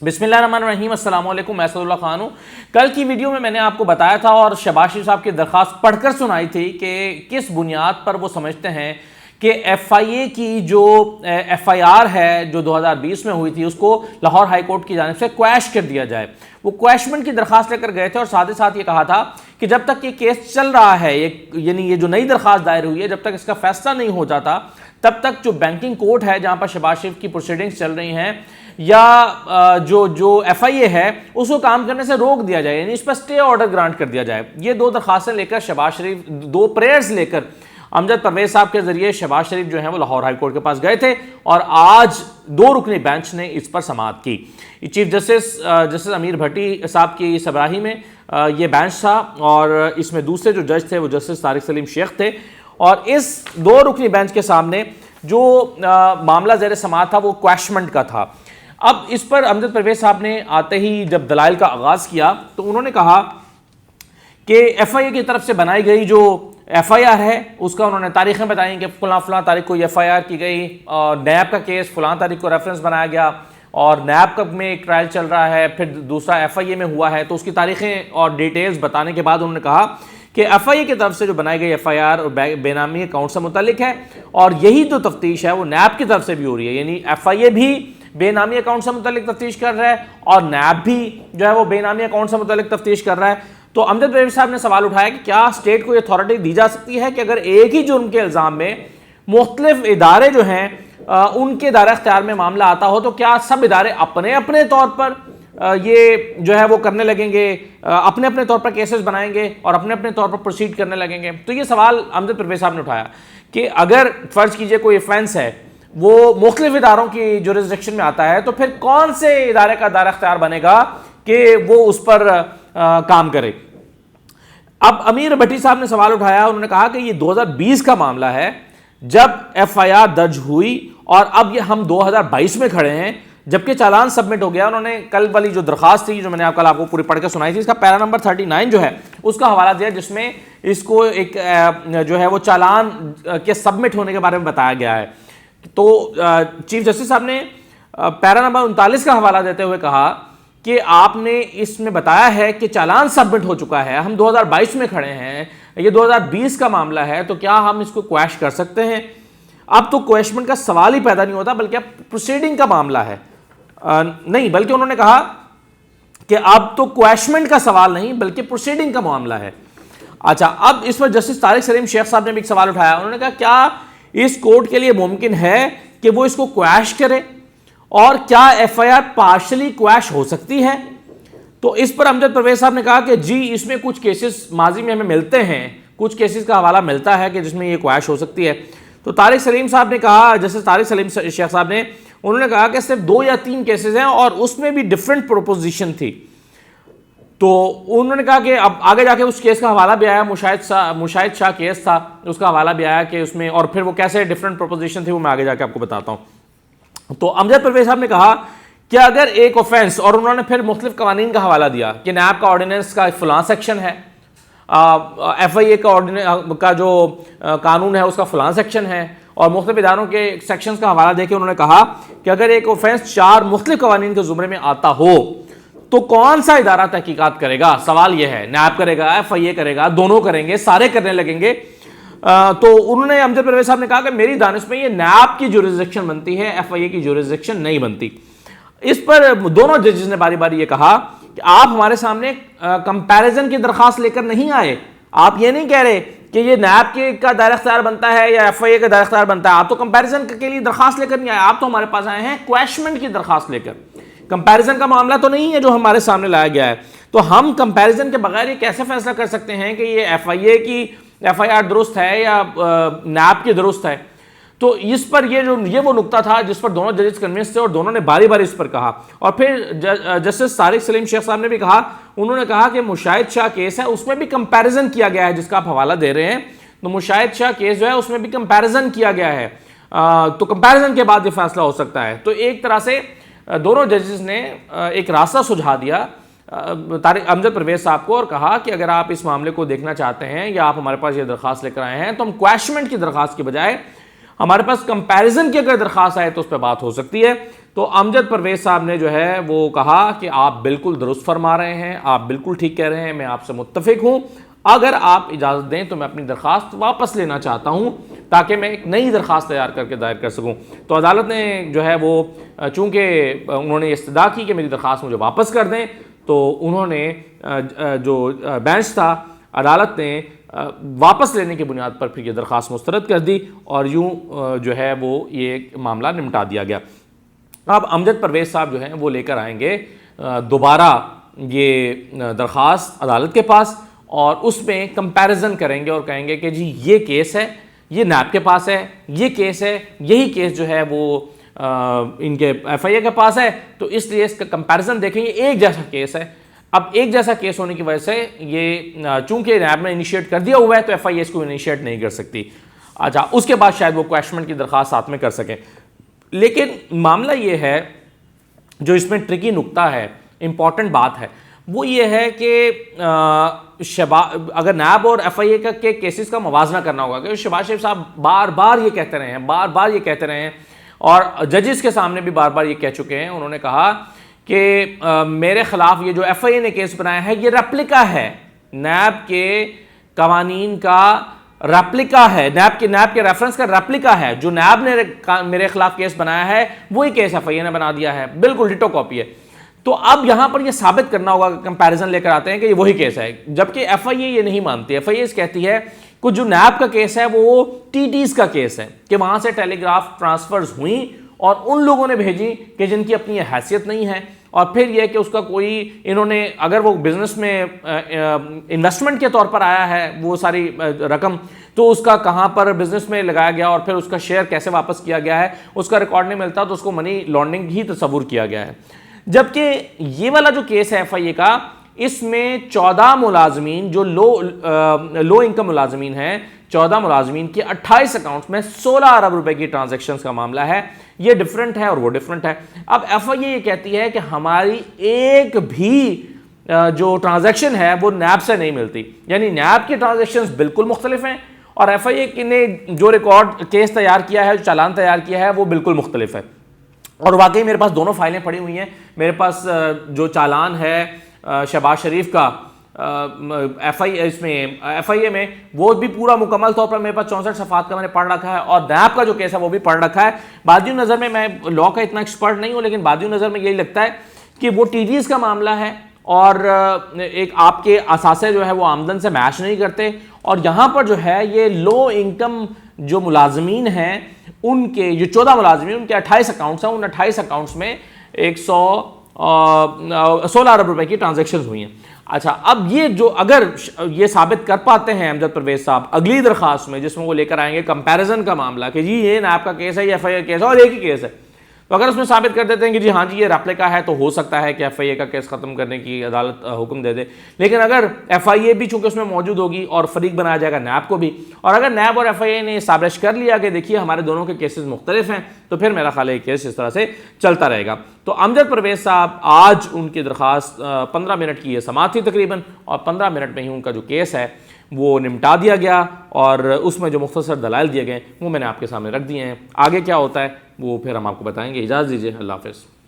बिस्मिल्लाहिर्रहमानिर्रहीम, अस्सलाम वालेकुम। मैं असदुल्लाह खान हूँ। कल की वीडियो में मैंने आपको बताया था और शहबाज शरीफ साहब की दरख्वास्त पढ़कर सुनाई थी कि किस बुनियाद पर वो समझते हैं कि FIA की जो FIR है जो 2020 में हुई थी उसको लाहौर हाई कोर्ट की जानिब से क्वैश कर दिया जाए। वो क्वैशमेंट की दरख्वास्त लेकर गए थे और साथ ही साथ ये कहा था कि जब तक ये केस चल रहा है, यानी ये जो नई दरख्वास्त दायर हुई है, जब तक इसका फैसला नहीं हो जाता तब तक जो बैंकिंग कोर्ट है जहाँ पर शहबाज शरीफ की प्रोसीडिंग्स चल रही हैं या जो FIA है उसको काम करने से रोक दिया जाए, यानी इस पर स्टे ऑर्डर ग्रांट कर दिया जाए। ये दो दरख्वास्तें लेकर शहबाज शरीफ, दो प्रेयर्स लेकर अमजद परवेज साहब के जरिए शहबाज शरीफ जो है वो लाहौर हाई कोर्ट के पास गए थे और आज दो रुकनी बेंच ने इस पर समाअत की। चीफ जस्टिस अमीर भट्टी साहब की सरबराही में ये बेंच था और इसमें दूसरे जो जज थे वो जस्टिस तारिक सलीम शेख थे और इस दो रुकनी बेंच के सामने जो मामला ज़ेर समाअत था वो क्वैशमेंट का था। अब इस पर अमजद परवेज साहब ने आते ही जब दलाइल का आगाज़ किया तो उन्होंने कहा कि FIA की तरफ से बनाई गई जो FIR है उसका उन्होंने तारीखें बताई कि फलां तारीख को FIR की गई और नैब का केस फलां तारीख को रेफरेंस बनाया गया और नैब में एक ट्रायल चल रहा है, फिर दूसरा FIA में हुआ है, तो उसकी तारीखें और डिटेल्स बताने के बाद उन्होंने कहा कि FIA की तरफ से जो बनाई गई FIR और बेनामी अकाउंट से मुतल्लिक है और यही जो तफ्तीश है वो नैब की तरफ से भी हो रही है, यानी FIA भी बेनामी अकाउंट से मुतल्लिक तफ्तीश कर रहा है और नैब भी जो है वो बेनामी अकाउंट से मुतल्लिक तफ्तीश कर रहा है। तो अमजद परवेज साहब ने सवाल उठाया कि क्या स्टेट को अथॉरिटी दी जा सकती है कि अगर एक ही जुर्म के इल्ज़ाम में मुख्तलिफ इदारे जो हैं उनके दायरा इख्तियार में मामला आता हो तो क्या सब इदारे अपने अपने तौर पर ये जो है वो करने लगेंगे, अपने अपने तौर पर केसेस बनाएंगे और अपने अपने तौर पर प्रोसीड करने लगेंगे। तो ये सवाल अमजद परवेज साहब ने उठाया कि अगर फ़र्ज़ कीजिए कोई ऑफेंस है वो मुख्तलिफ इदारों की जुरिस्डिक्शन में आता है तो फिर कौन से इदारे का दायरा इख्तियार बनेगा कि वो उस पर काम करे। अब अमीर भट्टी साहब ने सवाल उठाया, उन्होंने कहा कि ये 2020 का मामला है जब FIR दर्ज हुई और अब ये हम 2022 में खड़े हैं जबकि चालान सबमिट हो गया। उन्होंने कल वाली जो दरखास्त थी जो मैंने कल आपको पूरी पढ़ के सुनाई थी, इसका पैरा नंबर 39 जो है उसका हवाला दिया जिसमें इसको एक जो है वो चालान के सबमिट होने के बारे में बताया गया है। तो चीफ जस्टिस साहब ने पैरा नंबर 39 का हवाला देते हुए कहा कि आपने इसमें बताया है कि चालान सबमिट हो चुका है, हम 2022 में खड़े हैं, ये 2020 का मामला है, तो क्या हम इसको क्वैश कर सकते हैं? अब तो क्वैशमेंट का सवाल ही पैदा नहीं होता बल्कि अब प्रोसीडिंग का मामला है। नहीं, बल्कि उन्होंने कहा कि अब तो क्वैशमेंट का सवाल नहीं बल्कि प्रोसीडिंग का मामला है। अच्छा, अब इस पर जस्टिस तारिक सलीम शेख साहब ने भी एक सवाल उठाया। उन्होंने कहा क्या इस कोर्ट के लिए मुमकिन है कि वो इसको क्वैश करे और क्या FIR पार्शली क्वैश हो सकती है? तो इस पर अमजद परवेज साहब ने कहा कि जी, इसमें कुछ केसेस माजी में हमें मिलते हैं, कुछ केसेस का हवाला मिलता है कि जिसमें ये क्वैश हो सकती है। तो तारिक सलीम साहब ने कहा, जैसे तारिक सलीम शेख साहब ने, उन्होंने कहा कि सिर्फ 2 या 3 केसेस हैं और उसमें भी डिफरेंट प्रोपोजिशन थी। तो उन्होंने कहा कि अब आगे जाके उस केस का हवाला भी आया, मुशाहिद शाह केस था, उसका हवाला भी आया कि उसमें और फिर वो कैसे डिफरेंट प्रोपोजिशन थी वो मैं आगे जाके आपको बताता हूँ। तो अमजद परवेज साहब ने कहा कि अगर एक ऑफेंस, और उन्होंने फिर मुख्तलिफ कवानीन का हवाला दिया कि नैब का ऑर्डिनेंस का फलां सेक्शन है, FIA का जो कानून है उसका फलां सेक्शन है और मुख्तलिफ इदारों के सेक्शंस का हवाला देके उन्होंने कहा कि अगर एक ऑफेंस 4 मुख्तलिफ कवानीन के ज़ुमरे में आता हो तो कौन सा इदारा तहकीकात करेगा? सवाल यह है, नैब करेगा, FIA करेगा, दोनों करेंगे, सारे करने लगेंगे? तो उन्होंने, अमजद परवेज साहब ने कहा कि मेरी दानिश में ये नैब की जुरिस्डिक्शन बनती है, FIA की जुरिस्डिक्शन नहीं बनती। इस पर दोनों जजेस ने बारी बारी ये कहा कि आप हमारे सामने कंपैरिजन की दरखास्त लेकर नहीं आए, आप ये नहीं कह रहे कि ये नैब के का दायरा इख्तियार बनता है या FIA का दायरा इख्तियार बनता है, आप तो कंपैरिजन के लिए दरखास्त लेकर नहीं आए, आप तो हमारे पास आए हैं क्वैशमेंट की दरखास्त लेकर। कंपैरिजन का मामला तो नहीं है जो हमारे सामने लाया गया है, तो हम कंपैरिजन के बगैर ये कैसे फैसला कर सकते हैं कि ये FIA की FIR दुरुस्त है या नैब की दुरुस्त है? तो इस पर ये वो नुक्ता था जिस पर दोनों जजेस कन्विंस थे और दोनों ने बारी बारी इस पर कहा। और फिर जस्टिस तारिक सलीम शेख साहब ने भी कहा, उन्होंने कहा कि मुशाहिद शाह केस है उसमें भी कंपैरिजन किया गया है, जिसका आप हवाला दे रहे हैं, तो मुशाहिद शाह केस जो है उसमें भी कंपैरिजन किया गया है, तो कंपैरिजन के बाद ये फैसला हो सकता है। तो एक तरह से दोनों जजेस ने एक रास्ता सुझा दिया अमजद परवेज साहब को और कहा कि अगर आप इस मामले को देखना चाहते हैं या आप हमारे पास ये दरख्वास्त लेकर आए हैं तो हम क्वैशमेंट की दरख्वास्त की बजाय हमारे पास कंपैरिजन की अगर दरख्वास्त आए तो उस पर बात हो सकती है। तो अमजद परवेज साहब ने जो है वो कहा कि आप बिल्कुल दुरुस्त फरमा रहे हैं, आप बिल्कुल ठीक कह रहे हैं, मैं आपसे मुत्तफिक हूं, अगर आप इजाज़त दें तो मैं अपनी दरख्वास्त वापस लेना चाहता हूं ताकि मैं एक नई दरख्वास्त तैयार करके दायर कर सकूं। तो अदालत ने जो है वो चूँकि उन्होंने इस्तदा की कि मेरी दरख्वास्त मुझे वापस कर दें, तो उन्होंने जो बेंच था अदालत ने वापस लेने की बुनियाद पर फिर ये दरख्वास्त मुस्तरद कर दी और यूँ जो है वो ये मामला निपटा दिया गया। अब अमजद परवेज साहब जो हैं वो लेकर आएंगे दोबारा ये दरख्वास्त अदालत के पास और उसमें कंपैरिजन करेंगे और कहेंगे कि जी ये केस है, ये नैब के पास है, ये केस है, यही केस जो है वो इनके FIA के पास है, तो इसलिए इसका कंपैरिजन देखेंगे, एक जैसा केस है। अब एक जैसा केस होने की वजह से ये चूंकि नैब ने इनिशिएट कर दिया हुआ है तो FIA इसको इनिशिएट नहीं कर सकती। अच्छा, उसके बाद शायद वो क्वेश्चन की दरख्वास्त साथ में कर सकें। लेकिन मामला ये है, जो इसमें ट्रिकी नुक्ता है, इंपॉर्टेंट बात है, वो ये है कि अगर नैब और FIA के केसेस का मवाजना करना होगा, क्योंकि शहबाज शरीफ साहब बार बार ये कहते रहे हैं, बार बार ये कहते रहे हैं और जजेस के सामने भी बार बार ये कह चुके हैं। उन्होंने कहा कि मेरे खिलाफ ये जो FIA ने केस बनाया है ये रेप्लिका है, नैब के कवानीन का रेप्लिका है, नैब के रेफरेंस का रेप्लिका है। जो नैब ने मेरे खिलाफ केस बनाया है वही केस FIA ने बना दिया है, बिल्कुल डिटो कॉपी है। तो अब यहां पर यह साबित करना होगा, कंपैरिजन लेकर आते हैं कि ये वही केस है, जबकि FIA ये नहीं मानती। FIA कहती है कि जो नैब का केस है वो TTs का केस है, कि वहां से टेलीग्राफ ट्रांसफर्स हुई और उन लोगों ने भेजी कि जिनकी अपनी हैसियत नहीं है, और फिर यह कि उसका कोई इन्होंने अगर वो बिजनेस में इन्वेस्टमेंट के तौर पर आया है वो सारी रकम, तो उसका कहाँ पर बिजनेस में लगाया गया और फिर उसका शेयर कैसे वापस किया गया है उसका रिकॉर्ड नहीं मिलता, तो उसको मनी लॉन्ड्रिंग ही तस्वुर किया गया है। जबकि ये वाला जो केस है FIA का, इसमें 14 मुलाजमीन जो लो इनकम मुलाजमीन हैं, 14 मुलाजमीन के 28 अकाउंट्स में 16 अरब रुपए की ट्रांजैक्शंस का मामला है। ये डिफरेंट है और वो डिफरेंट है। अब FIA ये कहती है कि हमारी एक भी जो ट्रांजैक्शन है वो नैब से नहीं मिलती, यानी नैब की ट्रांजैक्शंस बिल्कुल मुख्तलिफ हैं और FIA ने जो रिकॉर्ड केस तैयार किया है, जो चालान तैयार किया है, वो बिल्कुल मुख्तलिफ है। और वाकई मेरे पास दोनों फाइलें पड़ी हुई हैं। मेरे पास जो चालान है शहबाज शरीफ का FIA में, वो भी पूरा मुकम्मल तौर पर मेरे पास 64 सफ़ात का मैंने पढ़ रखा है, और नैब का जो केस है वो भी पढ़ रखा है। बादियों नज़र में, मैं लॉ का इतना एक्सपर्ट नहीं हूँ, लेकिन बादियों नज़र में यही लगता है कि वो TTs का मामला है और एक आपके असासे जो है वो आमदन से मैच नहीं करते, और यहाँ पर जो है ये लो इनकम जो मुलाजमीन हैं उनके जो 14 मुलाजमीन, उनके 28 अकाउंट्स हैं, उन 28 अकाउंट्स में 116 अरब रुपए की ट्रांजैक्शंस हुई हैं। अच्छा, अब ये जो अगर ये साबित कर पाते हैं अमजद परवेज साहब अगली दरख्वास्त में, जिसमें वो लेकर आएंगे कंपैरिजन का मामला कि जी ये नैब का केस है, ये FIA केस है और एक ही केस है, तो अगर उसमें साबित कर देते हैं कि जी हाँ जी ये रेप्लिका है, तो हो सकता है कि FIA का केस ख़त्म करने की अदालत हुक्म दे दे। लेकिन अगर FIA भी चूंकि उसमें मौजूद होगी और फरीक बनाया जाएगा नैब को भी, और अगर नैब और FIA ने इस्टेब्लिश कर लिया कि देखिए हमारे दोनों के केसेस मुख्तलिफ हैं, तो फिर मेरा ख्याल है केस इस तरह से चलता रहेगा। तो अमजद परवेज साहब आज उनकी दरख्वास्त 15 मिनट की ये समाअत थी तकरीबन, और 15 मिनट में ही उनका जो केस है वो निपटा दिया गया, और उसमें जो मुख्तसर दलाइल दिए गए वो मैंने आपके सामने रख दिए हैं। आगे क्या होता है वो फिर हम आपको बताएंगे। इजाज़त दीजिए, अल्लाह हाफ़िज़।